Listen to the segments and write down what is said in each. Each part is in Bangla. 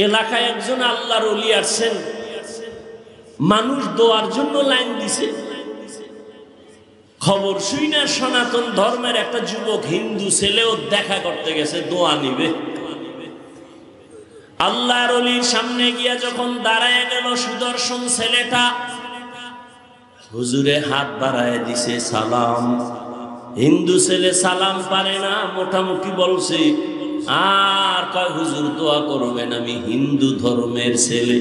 এলাকায় একজন আল্লাহর ওলি আসছেন, মানুষ দোয়ার জন্য লাইন দিছে। খবর শুই না সনাতন ধর্মের একটা যুবক হিন্দু ছেলেও দেখা করতে গেছে, দোয়া নিবে। আল্লাহর ওলির সামনে গিয়া যখন দাঁড়ায় গেল, সুদর্শন ছেলেটা হুজুরে হাত বাড়ায় দিছে, সালাম। হিন্দু ছেলে সালাম পারে না, মোটামুটি বলছে, আর কয় হুজুর দোয়া করবেন, আমি হিন্দু ধর্মের ছেলে।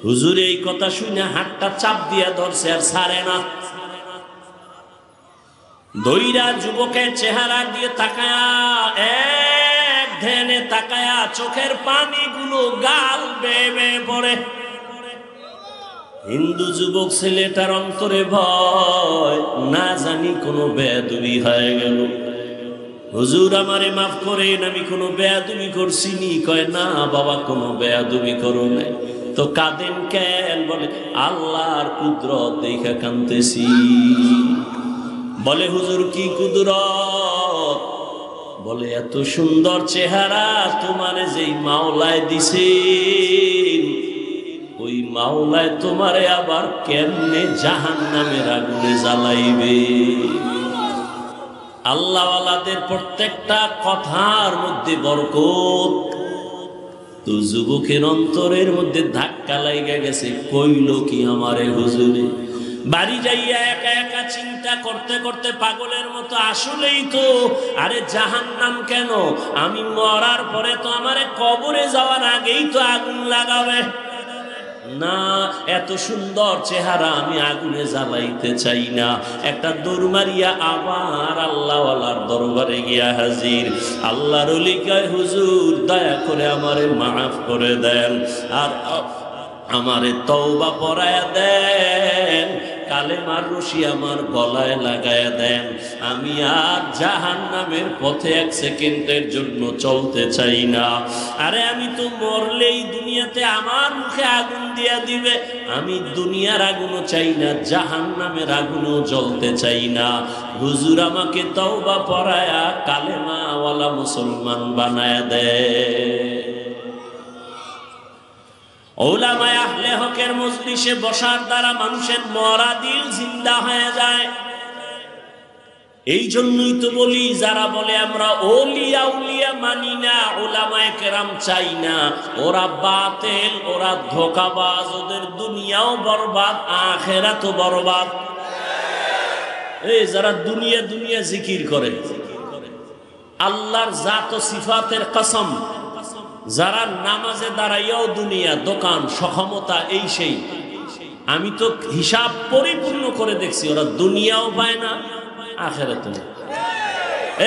হুজুর এই কথা শুনে হাতটা চাপ দিয়া ধরছে, আর ছাড়ে না। দইরা যুবকের চেহারা দিয়ে তাকায়া, এক ধ্যানে তাকায়া, চোখের পানিগুলো গাল বেয়ে বেয়ে পড়ে। হিন্দু যুবক ছেলেটার অন্তরে ভয়, না জানি কোনো বেয়াদবি হয়ে গেল। হুজুর আমারে মাফ করেন, আমি কোনো বেয়াদবি করছি নি? কয় না বাবা, কোনো বেয়াদবি করো নাই। তো কাঁদেন কেন? বলে আল্লাহর কুদরত দেখা কাঁদতেছি। বলে হুজুর কি কুদরত? বলে এত সুন্দর চেহারা তোমারে যেই মাওলায় দিছে, ওই মাওলায় তোমারে আবার কেমনে জাহান্নামের আগুনে জ্বালাইবে। আল্লাহওয়ালাদের প্রত্যেকটা কথার মধ্যে বরকত। তো যুবকের অন্তরের মধ্যে ধাক্কা লাইগা গেছে, কইল কি আমারে হুজুরে? বাড়ি যাইয়া একা একা চিন্তা করতে করতে পাগলের মতো, আসলেই তো, আরে জাহান্নাম কেন? আমি মরার পরে তো আমারে কবরে যাওয়ার আগেই তো আগুন লাগাবে না। এত সুন্দর চেহারা আমি আগুনে জ্বালাইতে চাই না। একটা দৌড় মারিয়া আবার আল্লাহওয়ালার দরবারে গিয়া হাজির। আল্লাহর ওলি কয় হুজুর দয়া করে আমারে মাফ করে দেন, আর আমারে তওবা পড়ায়া দেন, কালেমার রশি আমার গলায় লাগায়া দেন। আমি আর জাহান্নামের পথে এক সেকেন্ডের জন্য চলতে চাই না। আরে আমি তো মরলেই দুনিয়াতে আমার মুখে আগুন দিয়া দিবে। আমি দুনিয়ার আগুনও চাই না, জাহান্নামের আগুনও জ্বলতে চাই না। হুজুর আমাকে তওবা পড়ায়া কালেমাওয়ালা মুসলমান বানায়া দেয়। ওলামায়ে আহলে হকের মজলিসে বসার দ্বারা মানুষের মরা দিল জিন্দা হয়ে যায়। এই জন্যই তো বলি, যারা বলে আমরা ওলিয়া উলিয়া মানি না, ওলামায়ে কেরাম চাই না, ওরা বাতিল, ওরা ধোঁকাবাজ, ওদের দুনিয়াও বরবাদ, আখিরাতও বরবাদ। এই যারা দুনিয়া দুনিয়া জিকির করে, আল্লাহর জাত ও সিফাতের কসম, যারা নামাজে দাঁড়াইয়াও দুনিয়া, দোকান, সক্ষমতা, এই সেই, আমি তো হিসাব পরিপূর্ণ করে দেখছি, ওরা দুনিয়াও পায় না, আখিরাতও না।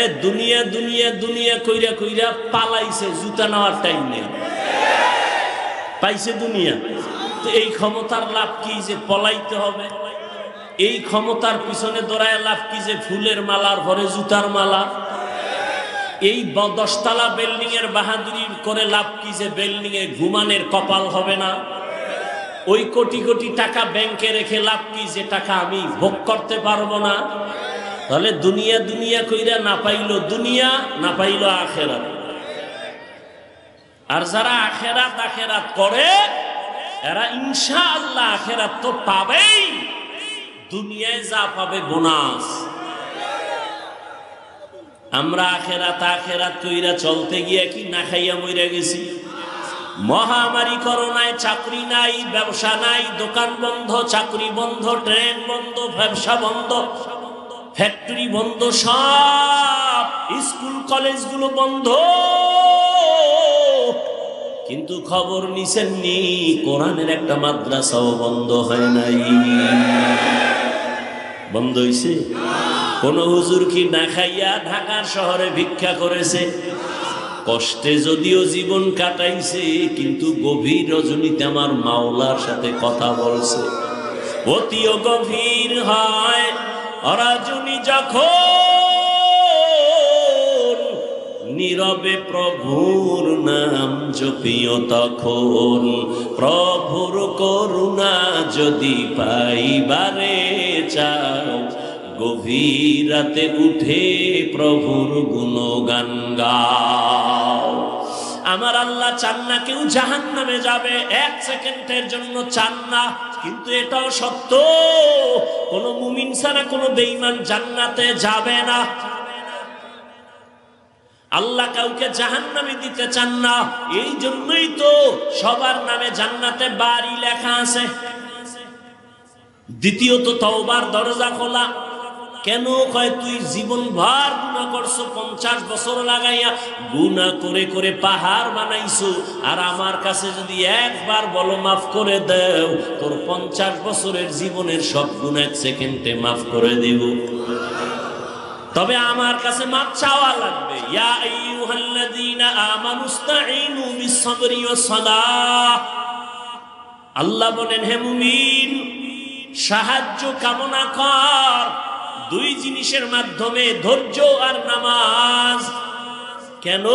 এ দুনিয়া দুনিয়া দুনিয়া কইরা কইরা পালাইছে, জুতা নেওয়ার টাইম নেই, পাইছে দুনিয়া। তো এই ক্ষমতার লাভ কি যে পলাইতে হবে? এই ক্ষমতার পিছনে দৌড়ায় লাভ কি যে ফুলের মালার ভরে জুতার মালা? এই 10তলা বিল্ডিং এর বাহাদুরি করে লাভ কি যে বিল্ডিং এ ঘুমানের কপাল হবে না? ওই কোটি কোটি টাকা ব্যাংকে রেখে লাভ কি যে টাকা আমি ভোগ করতে পারবো না? তাহলে দুনিয়া দুনিয়া কইরা না পাইলো দুনিয়া, না পাইলো আখেরাত। আর যারা আখেরাত আখেরাত করে, এরা ইনশাআল্লাহ আখেরাত তো পাবেই, দুনিয়ায় যা পাবে বোনাস। আমরা আখেরাত আখেরাত কইরা চলতে গিয়া কি না খাইয়া মইরা গেছি? মহামারী করোনায় চাকরি নাই, ব্যবসা নাই, দোকান বন্ধ, চাকরি বন্ধ, ট্রেন বন্ধ, ব্যবসা বন্ধ, ফ্যাক্টরি বন্ধ, সব স্কুল কলেজগুলো বন্ধ। কিন্তু খবর নিছেন নি, কোরআনের একটা মাদ্রাসাও বন্ধ হয় নাই। বন্ধ হইছে? কোন হুজুর কি না খাইয়া ঢাকার শহরে ভিক্ষা করেছে? কষ্টে যদিও জীবন কাটাইছে, কিন্তু গভীর রজনীতে আমার মাওলার সাথে কথা বলছে। অতিও গভীর হয় রজনী যখন, নীরবে প্রভুর নাম জপিও তখন। প্রভুর করুণা যদি পাইবারে চাও, গভীর রাতে উঠে প্রভুর গুণগান গাও। আমার আল্লাহ চান না কেউ জাহান্নামে যাবে, এক সেকেন্ডের জন্য চান না। কিন্তু এটাও সত্য, কোন মুমিন ছাড়া কোন বেঈমান জান্নাতে যাবে না। আল্লাহ কাউকে জাহান্নামে দিতে চান না, এই জন্যই তো সবার নামে জান্নাতে বাড়ি লেখা আছে। দ্বিতীয়ত তওবার দরজা খোলা। কেন কয় তুই জীবন ভর গুনাহ করছো, 50 বছর লাগাইয়া গুনাহ করে করে পাহাড় বানাইছো, আর আমার কাছে যদি একবার বলো মাফ করে দাও, তোর 50 বছরের জীবনের সব গুনাহ 1 সেকেন্ডে মাফ করে দেব। তবে আমার কাছে মাপ চাওয়া লাগবে। ইয়া আইয়ুহাল্লাযীনা আমানুস্তাঈনু বিস-সাবরি ওয়াস-সালাহ। আল্লাহ বলেন, হে মুমিন, সাহায্য কামনা কর দুই জিনিসের মাধ্যমে, ধৈর্য আর নামাজ। কেন?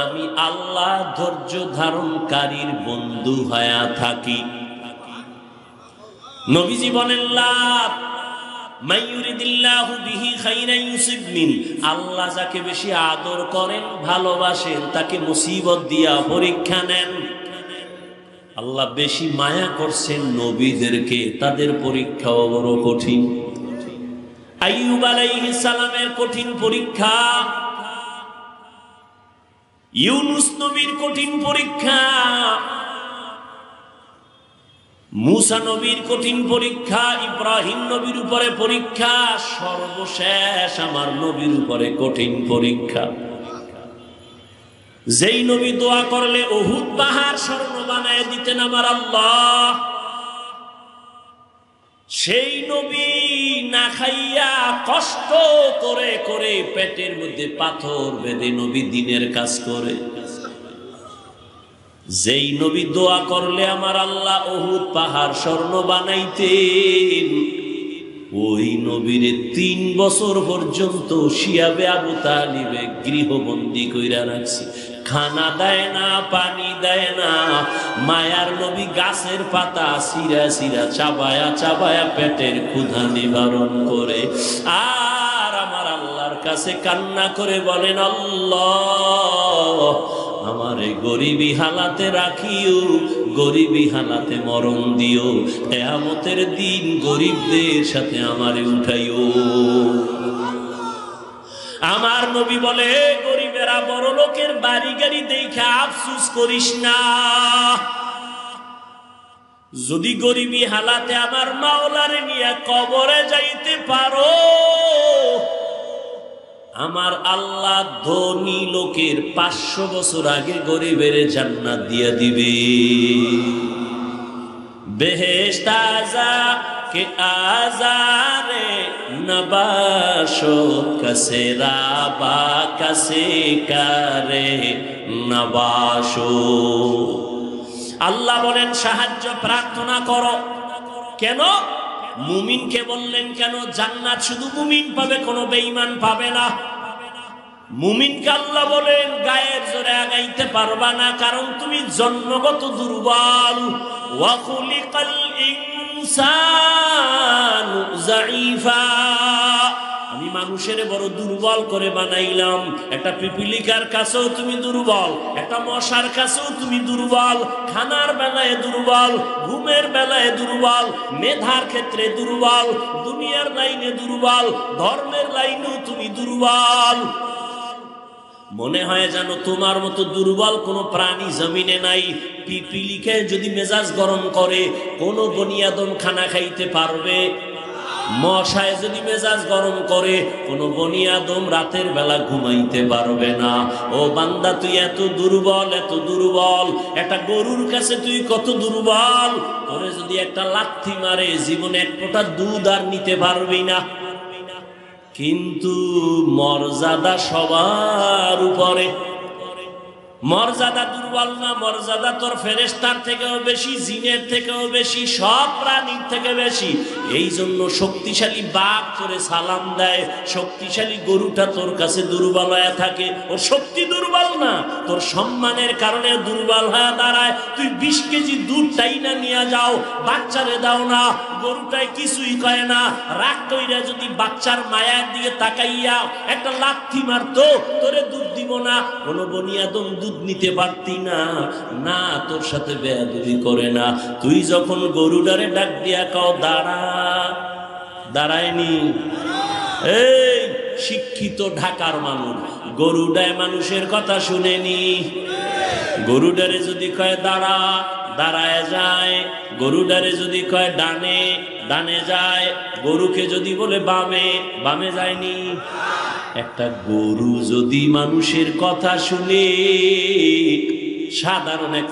আমি আল্লাহ ধৈর্য ধারণকারীর বন্ধু হয়ে থাকি। নবীজি বলেন, লা মাইয়ুরিদিল্লাহু বিহি খাইরান ইউসিব মিন। আল্লাহ যাকে বেশি আদর করেন, ভালোবাসেন, তাকে মুসিবত দিয়া পরীক্ষা নেন। আল্লাহ বেশি মায়া করছেন নবীদেরকে, তাদের পরীক্ষাও বড় কঠিন। আইয়ুব আলাইহিস সালামের কঠিন পরীক্ষা, ইউনুস নবীর কঠিন পরীক্ষা, মুসা নবীর কঠিন পরীক্ষা, ইব্রাহিম নবীর উপরে পরীক্ষা, সর্বশেষ আমার নবীর উপরে কঠিন পরীক্ষা। যেই নবী দোয়া করলে উহুদ পাহাড় স্বর্ণ বানায় দিতেন আমার আল্লাহ, সেই নবী না খাইয়া কষ্ট করে করে পেটের মধ্যে পাথর বেঁধে নবী দ্বীনের কাজ করে। যেই নবী দোয়া করলে আমার আল্লাহ উহুদ পাহাড় স্বর্ণ বানাইতেন, ওই নবীর 3 বছর পর্যন্ত শিয়াবে আবু তালিবে গৃহবন্দী কইরা রাখছে। খানা দেয় না, পানি দেয় না। মায়ার নবী গাছের পাতা সিরা সিরা চাবায়া চাবায়া পেটের ক্ষুধা নিবারণ করে। আর আমার আল্লাহর কাছে কান্না করে বলেন, আল্লাহ আমারে গরিবী হালাতে রাখিও, গরিবী হালাতে মরণ দিও, কিয়ামতের দিন গরিবদের সাথে আমারে উঠাইও। আমার নবী বলে, গরিবেরা বড় লোকের বাড়ি গাড়ি দেখে আফসোস করিস না। যদি গরিবী হালাতে আমার মাওলারে নিয়ে কবরে যাইতে পারো, আমার আল্লাহ ধনী লোকের 500 বছর আগে গরিবের জান্নাত দিয়ে দিবে। বেহেশত আযা কে আজারে নবাশো কাসে রাবা কাসে কারে নবাশো। আল্লাহ বলেন, সাহায্য প্রার্থনা করো। কেন? মুমিনকে বললেন কেন? জান্নাত শুধু মুমিন পাবে, কোনো বেঈমান পাবে না। মুমিনকে আল্লাহ বলেন, গায়ের জোরে আগাইতে পারবা না, কারণ তুমি জন্মগত দুর্বল। ওয়া খুলিকাল ইনসানু যায়ীফা। আমি মানুষের বড় দুর্বল করে বানাইলাম। একটা পিপিলিকার কাছেও তুমি দুর্বল, একটা মশার কাছেও তুমি দুর্বল। খানার বেলায় দুর্বল, ঘুমের বেলায় দুর্বল, মেধার ক্ষেত্রে দুর্বল, দুনিয়ার লাইনে দুর্বল, ধর্মের লাইনেও তুমি দুর্বল। মনে হয় যেন তোমার মতো দুর্বল কোনো প্রাণী জমিনে নাই। পিপিলিকে যদি মেজাজ গরম করে, কোনো বনি আদম খানা খাইতে পারবে? মশায় যদি মেজাজ গরম করে, কোনো বনি আদম রাতের বেলা ঘুমাইতে পারবে না। ও বান্দা, তুই এত দুর্বল, এত দুর্বল। একটা গরুর কাছে তুই কত দুর্বল। তোরে যদি একটা লাথি মারে, জীবনে 1 ফোঁটা দুধ আর নিতে পারবি না। কিন্তু মর্যাদা সবার উপরে। মর্যাদা দুর্বল না, মর্যাদা তোর ফেরেশতার থেকেও বেশি, জিনের থেকেও বেশি, সব প্রাণীর থেকে বেশি। এই জন্য শক্তিশালী বাঘ তোরে সালাম দেয়, শক্তিশালী গরুটা তোর কাছে দুর্বল হয়ে থাকে। ওর শক্তি দুর্বল না, তোর সম্মানের কারণে দুর্বল হয়ে দাঁড়ায়। তুই 20 কেজি দুধ টাইনা নিয়ে যাও, বাচ্চারে দাও না, গরুটাই কিছুই কয় না, রাগ কইরা যদি বাচ্চার মায়ার দিকে তাকাইয়া একটা লাথি মারতো, তোরে দুধ দিব না, কোনো বনি আদম দুধ নিতে পারতি না। না, তোর সাথে বেয়াদবি করে না। তুই যখন গরুটারে ডাক দিয়া কও দাঁড়া, দাঁড়ায়নি। এই শিক্ষিত ঢাকার মানুষ গরুডায় মানুষের কথা শুনেনি। গরুডারে যদি কয় দাঁড়া, দাঁড়ায় যায়। গরুডারে যদি কয় ডানে, ডানে যায়। গরুকে যদি বলে বামে, বামে যায়নি। একটা গরু যদি মানুষের কথা শুনে, সাধারণ এক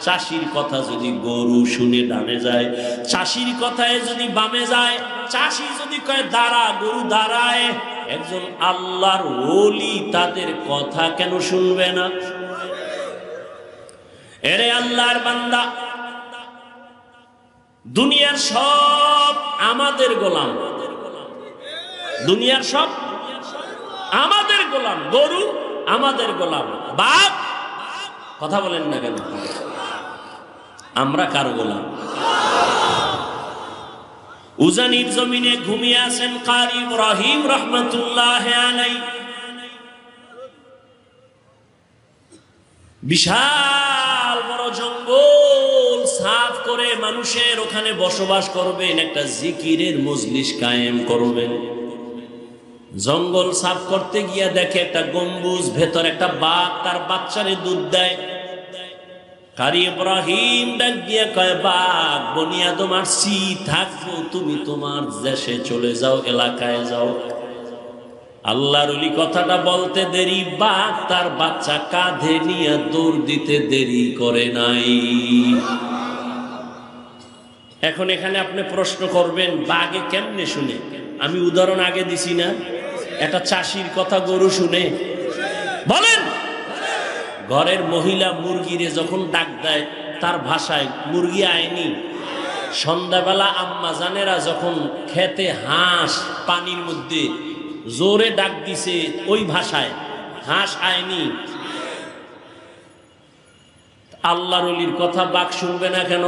চাষির কথা যদি গরু শুনে ডানে যায়, চাষির কথায় যদি বামে যায়, চাষি যদি কয় দাঁড়া, গরু দাঁড়ায়। একজন আল্লাহর ওলি তাদের কথা কেন শুনবে না? এরে আল্লাহর বান্দা, দুনিয়ার সব আমাদের গোলাম, দুনিয়ার সব আমাদের গোলাম। গরু আমাদের গোলাম, বাপ কথা বলেন না কেন? আমরা কার গোলাম? উজানির জমিনে ঘুমিয়ে আছেন কারি ইব্রাহিম রহমাতুল্লাহ আলাইহি। বিশাল বড় জঙ্গল সাফ করে মানুষের ওখানে বসবাস করবেন, একটা জিকিরের মজলিস কায়েম করবেন। জঙ্গল সাফ করতে গিয়া দেখে একটা গম্বুজ, ভেতর একটা বাঘ তার বাচ্চারে দুধ দেয়। কারি ইব্রাহিম ডাক দিয়া কয় বাঘ, বনি আদম আসছি, থাকবো, তুমি তোমার দেশে চলে যাও, এলাকায় যাও। আল্লাহর ওলি কথাটা বলতে দেরি, বাঘ তার বাচ্চা কাঁধে নিয়ে দৌড় দিতে দেরি করে নাই। এখন এখানে আপনি প্রশ্ন করবেন বাঘে কেমনে শুনে? আমি উদাহরণ আগে দিছি না, একটা চাষির কথা গরু শুনে? বলেন, ঘরের মহিলা মুরগিরে যখন ডাক দেয় তার ভাষায়, মুরগি আয়নি। সন্ধ্যাবেলা আম্মা জানেরা যখন খেতে হাঁস পানির মধ্যে জোরে ডাক দিছে ওই ভাষায়, হাঁস আয়নি। আল্লাহর ওলির কথা বাঘ শুনবে না কেন?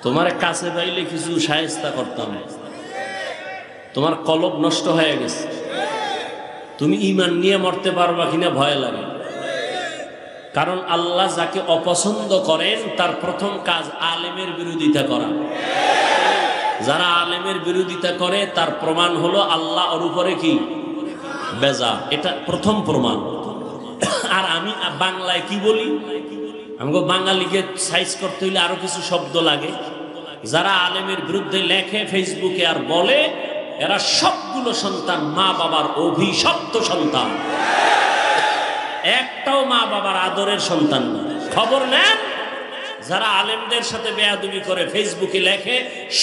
তোমার কাছে পাইলে কিছু শায়েস্তা করতাম, তোমার কলব নষ্ট হয়ে গেছে, তুমি ঈমান নিয়ে মরতে পারবা কিনা ভয় লাগে। কারণ আল্লাহ যাকে অপছন্দ করেন তার প্রথম কাজ আলেমের বিরোধিতা করা। যারা আলেমের বিরোধিতা করে তার প্রমাণ হলো আল্লাহ ওর উপরে কি বেজা, এটা প্রথম প্রমাণ। আর আমি বাংলায় কি বলি, আমাকে বাঙালিকে সাইজ করতে হইলে আরো কিছু শব্দ লাগে। যারা আলেমের বিরুদ্ধে লেখে ফেসবুকে আর বলে, এরা সবগুলো সন্তান মা বাবার অভিশপ্ত সন্তান, একটাও মা বাবার আদরের সন্তান না। খবর নেন, যারা আলেমদের সাথে বেয়াদবি করে ফেসবুকে লেখে,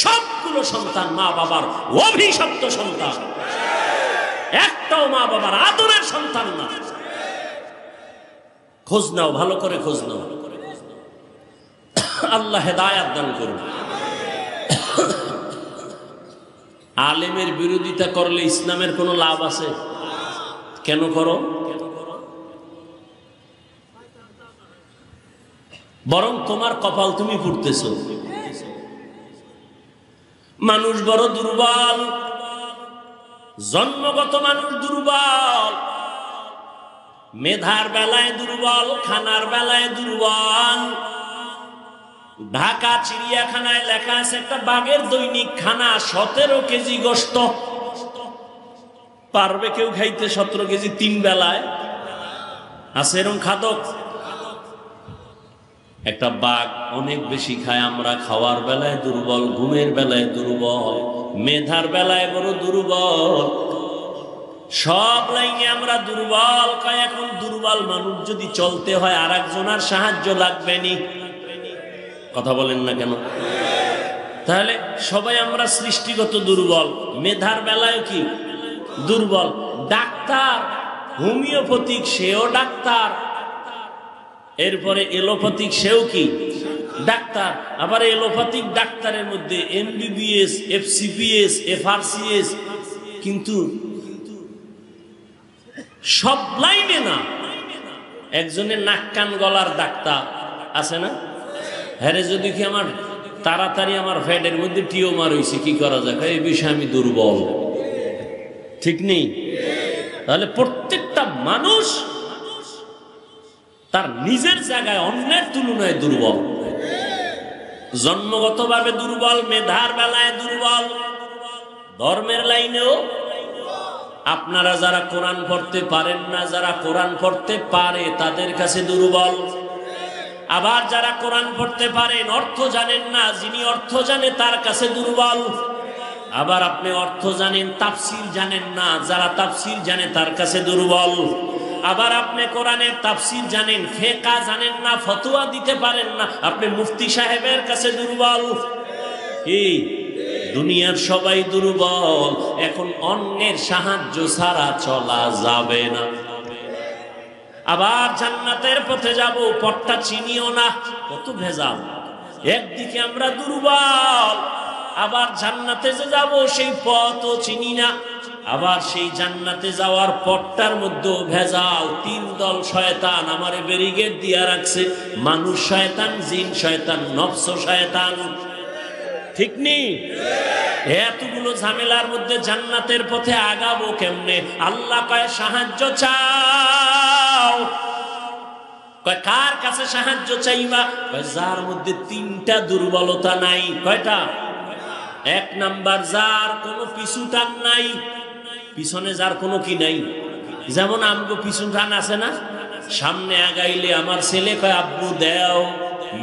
সবগুলো সন্তান মা বাবার অভিশপ্ত সন্তান, একটাও মা বাবার আদরের সন্তান না। খোঁজ নাও, ভালো করে খোঁজ নাও। আল্লাহ হেদায়াত দান করুন। আলেমের বিরোধিতা করলে ইসলামের কোনো লাভ আছে? কেন করো? বরং তোমার কপাল তুমি পুড়তেছ। মানুষ বড় দুর্বল, জন্মগত মানুষ দুর্বল, মেধার বেলায় দুর্বল, খানার বেলায় দুর্বল। ঢাকা চিড়িয়াখানায় লেখা আছে একটা বাঘের দৈনিক খানা 17 কেজি গোশত। পারবে কেউ খাইতে 17 কেজি 3 বেলায়? আছে এরকম খাদক? একটা বাঘ অনেক বেশি খায়। আমরা খাওয়ার বেলায় দুর্বল, ঘুমের বেলায় দুর্বল, মেধার বেলায় বড় দুর্বল, সব লাইনে আমরা দুর্বল। এখন দুর্বল মানুষ যদি চলতে হয় আর একজনের সাহায্য লাগবে নি। কথা বলেন না কেন? তাহলে সবাই আমরা সৃষ্টিগত দুর্বল, মেধার বেলায় কি দুর্বল। ডাক্তার হোমিওপ্যাথিক সেও ডাক্তার, এরপরে এলোপ্যাথিক সেও কি ডাক্তার। আবার এলোপ্যাথিক ডাক্তারের মধ্যে এমবিবিএস, এফসিপিএস, এফআরসিএস, কিন্তু সব লাইনে না। একজনের নাক কান গলার ডাক্তার আছে না? হ্যাঁ, যদি কি আমার তাড়াতাড়ি আমার ফ্যাটের মধ্যে টিউমার হয়েছে, কি করা যায়? এই বিষয়ে আমি দুর্বল। ঠিক নেই? তাহলে প্রত্যেকটা মানুষ তার নিজের জায়গায় অন্যের তুলনায় দুর্বল। জন্মগতভাবে দুর্বল, মেধার বেলায় দুর্বল, ধর্মের লাইনেও। আপনারা যারা কোরআন পড়তে পারেন না, যারা কোরআন পড়তে পারে তাদের কাছে দুর্বল। আবার যারা কোরআন পড়তে পারেন, অর্থ জানেন না, যিনি অর্থ জানে তার কাছে দুর্বল। আবার আপনি অর্থ জানেন, তাফসীর জানেন না, যারা তাফসীর জানে তার কাছে দুর্বল। আবার আপনি কোরআনের তাফসীর জানেন, ফিকহ জানেন না, ফতোয়া দিতে পারেন না, আপনি মুফতি সাহেবের কাছে দুর্বল। কি দুনিয়ার সবাই দুর্বল। এখন অন্যের সাহায্য ছাড়া চলা যাবে না। আবার জান্নাতের পথে যাব, পথটা চিনিও না, কত ভেজাল। একদিকে আমরা দুর্বল, আবার জান্নাতে যে যাব সেই পথও চিনি না। আবার সেই জান্নাতে যাওয়ার পথটার মধ্যে ভেজাল। তিন দল শয়তান আমারে ব্যারিকেড দিয়া রাখছে, মানুষ শয়তান, জিন শয়তান, নফস শয়তান। ঠিক নেই? এতগুলো ঝামেলার মধ্যে জান্নাতের পথে আগাবো কেমনে? আল্লাহ কয় সাহায্য চাও। কয় কার কাছে সাহায্য চাইবা? কয় যার মধ্যে তিনটা দুর্বলতা নাই। কয়টা? এক নাম্বার, যার কোনো পিছু টান নাই, পিছনে যার কোনো কি নাই। যেমন আমগো পিছু টান আছে না, সামনে আগাইলে আমার ছেলে কয় আব্বু দাও,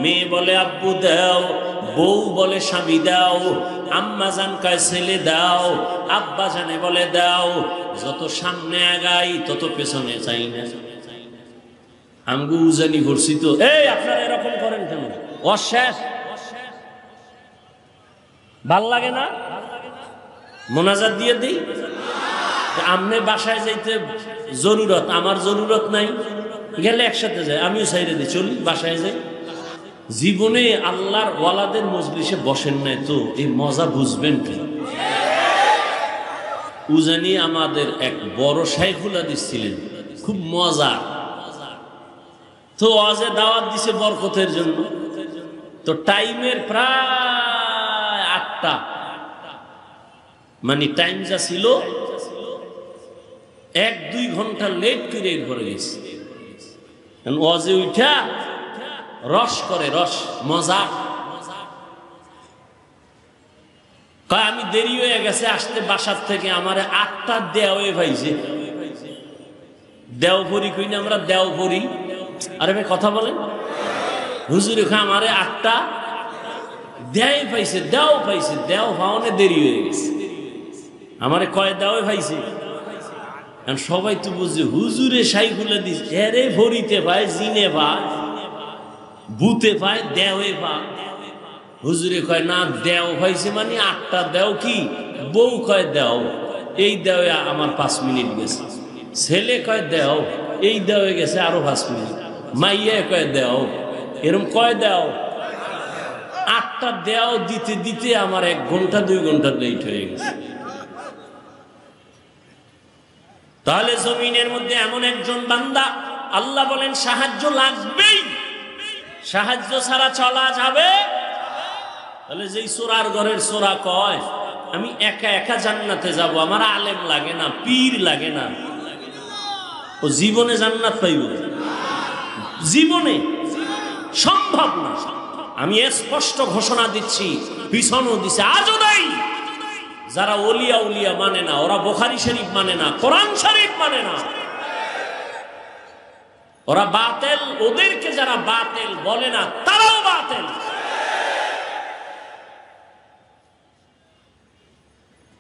মেয়ে বলে আব্বু দাও, বউ বলে স্বামী দাও, আম্মা জান কয় ছেলে দাও, আব্বা জানে বলে দাও। যত সামনে আগাই তত পেছনে চাই না। আমগো উজানি করছি তো। এই আপনারা এরকম করেন কেন? অশেষ ভাল লাগে না? মোনাজাত দিয়ে দিই। আমনে বাসায় যাইতে জরুরত, আমার জরুরত নাই, গেলে একসাথে যায়, আমিও সাইরে দিই, চলি বাসায় যাই। জীবনে আল্লাহর ওয়ালাদের মজলিসে বসেন নাই তো এই মজা বুঝবেন কেন? উজানি আমাদের এক বড় শাইখুল হাদিস ছিলেন, খুব মজা। তো ওয়াজে দাওয়াত দিছে বরকতের জন্য। তো টাইমের প্রায় 8টা, মানে টাইম যা ছিল 1-2 ঘন্টা লেট করে ঘরে গেছে। ওয়াজে উঠা রস করে, রস মজা। আমি দেরি হয়ে গেছে আসতে বাসার থেকে, আমারে 8টা দেওয়ে ভাইছে। দেও ভরি কই না আমরা, দেও ভরি। আরে ভাই কথা বলেন, হুজুরে খা আমারে 8টা দেয় পাইছে, দেও পাইছে, দেও ভাওনে দেরি হয়ে গেছে। আমারে কয় দেওয়ে ভাইছে। সবাই তো বুঝছে হুজুরে শাইখুল হাদিস, এরে ভরিতে ভাই, জিনে ভাই, বুতে পায়, দেওয়ে পায়। হুজুরে কয় না, দেও হয়েছে মানে 8টা দেও। কি বউ কয় দেও, এই দেওয়ে আমার 5 মিনিট গেছে। ছেলে কয় দেও, এই দেওয়ে গেছে আরো 5 মিনিট। মাইয়া কয় দেও, এরকম কয় দেও। 8টা দেও দিতে দিতে আমার 1 ঘন্টা 2 ঘন্টা লেট হয়ে গেছে। তাহলে জমিনের মধ্যে এমন একজন বান্দা, আল্লাহ বলেন সাহায্য লাগবেই, সাহায্য ছাড়া চলা যাবে। তাহলে যেই সোরার ঘরের সোরা কয় আমি একা একা জান্নাতে যাব, আমার আলেম লাগে না, পীর লাগে না, ও জীবনে জান্নাত পাইব? জীবনে সম্ভব না। আমি স্পষ্ট ঘোষণা দিচ্ছি, পিছনও দিছে, আজও দেই। যারা ওলিয়া উলিয়া মানে না, ওরা বুখারী শরীফ মানে না, কোরআন শরীফ মানে না, ওরা বাতিল। ওদেরকে যারা বাতিল বলে না তারাও বাতিল।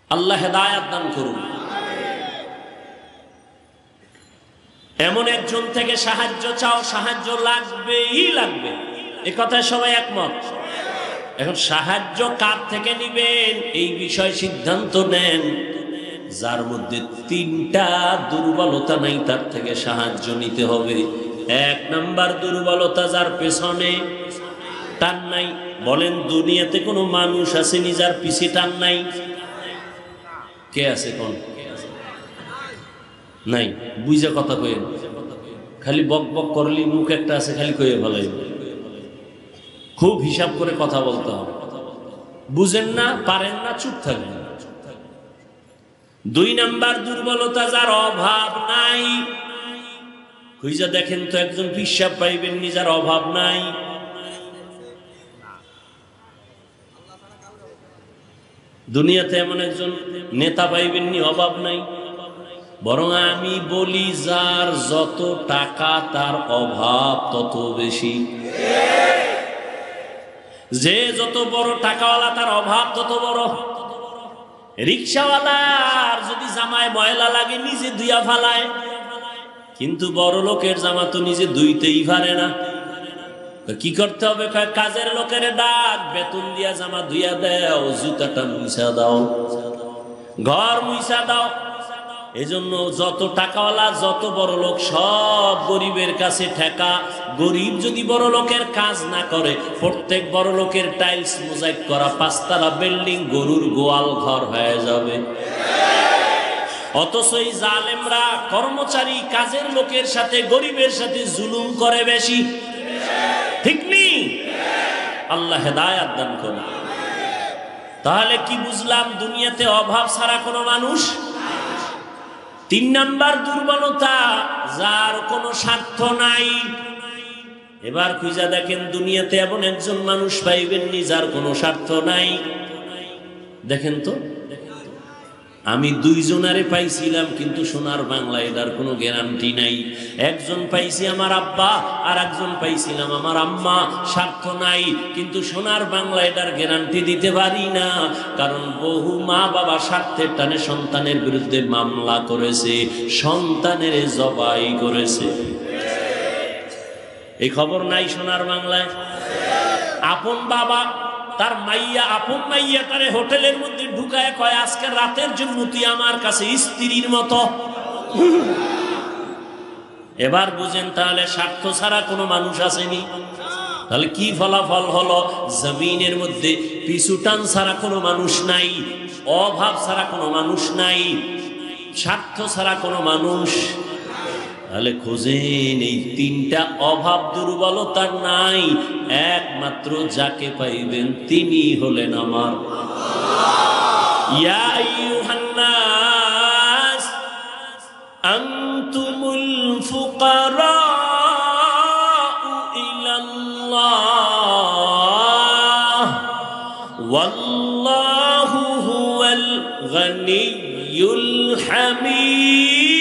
আল্লাহ হেদায়েত দান করুন। এমন একজন থেকে সাহায্য চাও, সাহায্য লাগবেই লাগবে, এ কথায় সবাই একমত। এখন সাহায্য কার থেকে নিবেন এই বিষয়ে সিদ্ধান্ত নেন। যার মধ্যে 3টা দুর্বলতা নাই তার থেকে সাহায্য নিতে হবে। 1 নাম্বার দুর্বলতা, যার পেছনে টান নাই। বলেন দুনিয়াতে কোনো মানুষ আছে যার পিছে টান নাই? কে আছে? কোন নাই? বুঝে কথা কইেন, খালি বক বক করলি মুখ একটা আছে খালি কইয়ে ভালো। খুব হিসাব করে কথা বলতে হবে। বুঝেন না, পারেন না, চুপ থাকেন। 2 নাম্বার দুর্বলতা, যার অভাব নাই। খুঁজে দেখেন তো একজন পিশাব পাইবেন নি যার অভাব নাই? দুনিয়াতে এমন একজন নেতা পাইবেননি অভাব নাই। বরং আমি বলি, যার যত টাকা তার অভাব তত বেশি। যে যত বড় টাকাওয়ালা তার অভাব তত বড়। রিক্সাওয়ালার যদি জামায় ময়লা লাগে নিজে ধুইয়া ফালায়, কিন্তু বড় লোকের জামা তো নিজে ধুইতেই পারে না। কি করতে হবে? কাজের লোকের ডাক, বেতন দিয়া জামা ধুইয়া দাও, জুতাটা মুছা দাও, ঘর মুছা দাও। এজন্য যত টাকাওয়ালা যত বড় লোক সব গরিবের কাছে ঠেকা। গরিব যদি বড় লোকের কাজ না করে, প্রত্যেক বড় লোকের টাইলস মোজাইক করা 5 তলা বিল্ডিং গরুর গোয়াল ঘর হয়ে যাবে। অথচ এই জালেমরা কর্মচারী কাজের লোকের সাথে গরিবের সাথে জুলুম করে বেশি। ঠিক নেই? আল্লাহ হেদায়েত দান করুন। তাহলে কি বুঝলাম? দুনিয়াতে অভাব ছাড়া কোনো মানুষ। 3 নাম্বার দুর্বলতা, যার কোনো স্বার্থ নাই। এবার খুঁজা দেখেন দুনিয়াতে এমন একজন মানুষ পাইবেননি যার কোনো স্বার্থ নাই। দেখেন তো, আমি 2 জনারে পাইছিলাম, কিন্তু সোনার বাংলায় এটার কোনো গ্যারান্টি নাই। একজন পাইছি আমার আব্বা, আর একজন পাইছিলাম আমার আম্মা। স্বার্থ নাই, কিন্তু সোনার বাংলা এটার গ্যারান্টি দিতে পারি না। কারণ বহু মা বাবা স্বার্থের টানে সন্তানের বিরুদ্ধে মামলা করেছে, সন্তানের জবাই করেছে। এই খবর নাই সোনার বাংলায়? আপন বাবা তার মাইয়া, আপন মাইয়াটারে হোটেলের মধ্যে ঢুকায় কয়, আজকে রাতের জন্য তুই আমার কাছে স্ত্রীর মতো। এবার বুঝেন তাহলে স্বার্থ ছাড়া কোনো মানুষ আসেনি। তাহলে কি ফলাফল হলো? জমিনের মধ্যে পিছু টান ছাড়া কোনো মানুষ নাই, অভাব ছাড়া কোনো মানুষ নাই, স্বার্থ ছাড়া কোনো মানুষ। তাহলে খোঁজেন এই 3টা অভাব দুর্বলতা নাই, একমাত্র যাকে পাইবেন তিনি হলেন আমার। ইয়া আইয়ুহান নাস আনতুমুল ফুকারাউ ইলাল্লাহ ওয়াল্লাহু হুয়াল গনিয়্যুল হামিদ।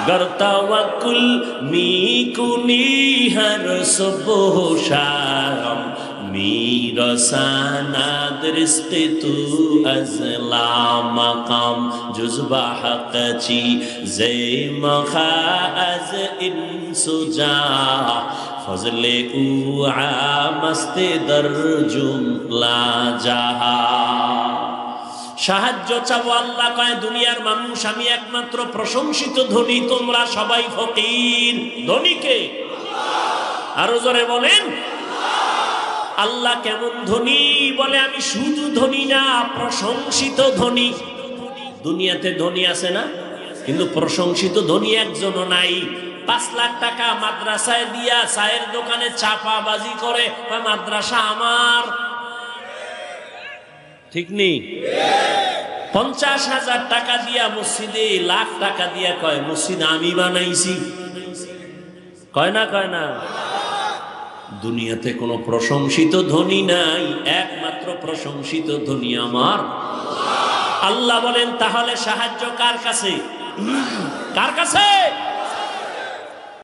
गर तवक्कुल मी कुनी हर सुबह शाम मेरा साना दरिस्त तू अज़ला मकाम जुज़बा हक़ची ज़े मखा अज़ इंसुजा फज़ले उआ मस्ते दर जुमला जहा। সাহায্য চাবো, আল্লাহ কয় দুনিয়ার মানুষ আমি একমাত্র প্রশংসিত ধনী, তোমরা সবাই ফকির। ধনীকে আরো জোরে বলেন। আল্লাহ কেমন ধনী? বলে আমি শুধু ধনী না, প্রশংসিত ধনী। দুনিয়াতে ধনী আছে না, কিন্তু প্রশংসিত ধনী একজনও নাই। 5 লাখ টাকা মাদ্রাসায় দিয়া চায়ের দোকানে চাপাবাজি করে, মাদ্রাসা আমার। ঠিক নেই? 50,000 টাকা দিয়া মসজিদে, লাখ টাকা দিয়া কয় মসজিদ আমি বানাইছি। কয় না? কয় না? দুনিয়াতে কোনো প্রশংসিত ধনী নাই, একমাত্র প্রশংসিত ধনী আমার আল্লাহ। বলেন তাহলে সাহায্য কার কাছে? কার কাছে?